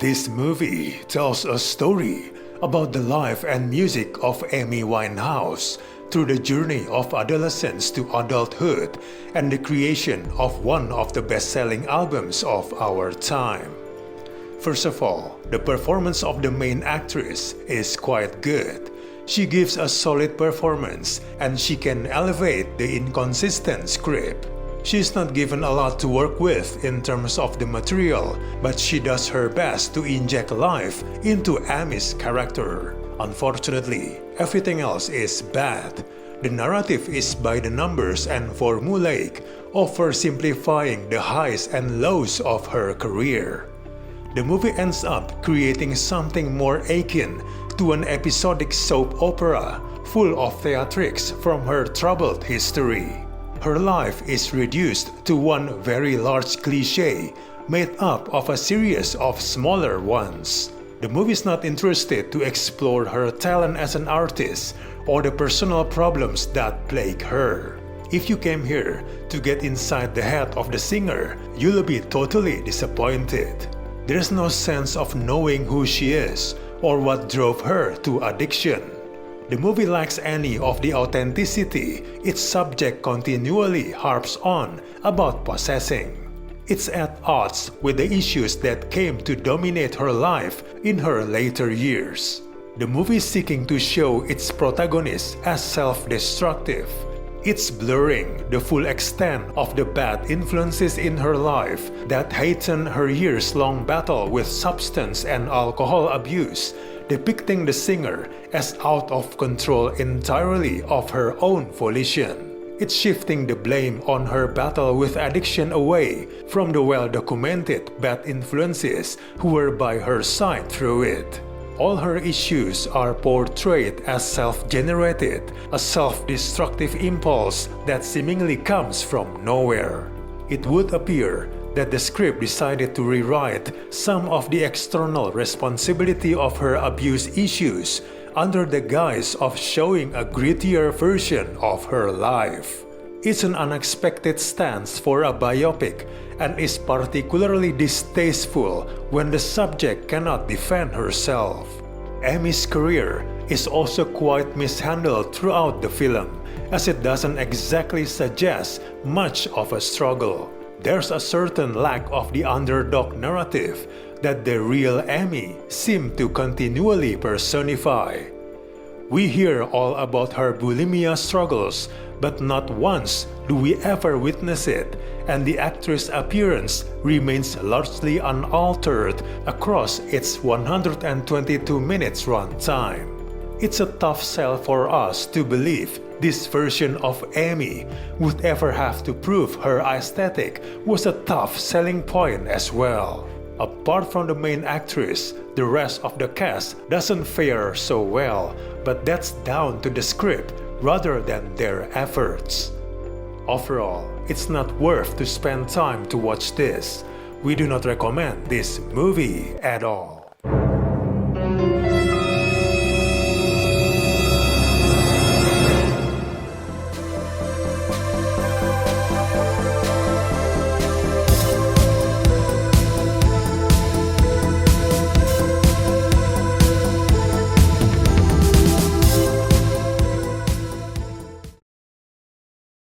This movie tells a story about the life and music of Amy Winehouse through the journey of adolescence to adulthood and the creation of one of the best-selling albums of our time. First of all, the performance of the main actress is quite good. She gives a solid performance and she can elevate the inconsistent script. She's not given a lot to work with in terms of the material, but she does her best to inject life into Amy's character. Unfortunately, everything else is bad. The narrative is by the numbers and formulaic, oversimplifying the highs and lows of her career. The movie ends up creating something more akin to an episodic soap opera, full of theatrics from her troubled history. Her life is reduced to one very large cliché, made up of a series of smaller ones. The movie is not interested to explore her talent as an artist or the personal problems that plague her. If you came here to get inside the head of the singer, you'll be totally disappointed. There's no sense of knowing who she is or what drove her to addiction. The movie lacks any of the authenticity its subject continually harps on about possessing. It's at odds with the issues that came to dominate her life in her later years. The movie is seeking to show its protagonist as self-destructive. It's blurring the full extent of the bad influences in her life that heighten her years-long battle with substance and alcohol abuse, depicting the singer as out of control entirely of her own volition. It's shifting the blame on her battle with addiction away from the well-documented bad influences who were by her side through it. All her issues are portrayed as self-generated, a self-destructive impulse that seemingly comes from nowhere. It would appear that the script decided to rewrite some of the external responsibility of her abuse issues under the guise of showing a grittier version of her life. It's an unexpected stance for a biopic and is particularly distasteful when the subject cannot defend herself. Amy's career is also quite mishandled throughout the film, as it doesn't exactly suggest much of a struggle. There's a certain lack of the underdog narrative that the real Amy seemed to continually personify. We hear all about her bulimia struggles, but not once do we ever witness it, and the actress' appearance remains largely unaltered across its 122 minutes runtime. It's a tough sell for us to believe this version of Amy would ever have to prove her aesthetic was a tough selling point as well. Apart from the main actress, the rest of the cast doesn't fare so well, but that's down to the script rather than their efforts. Overall, it's not worth to spend time to watch this. We do not recommend this movie at all.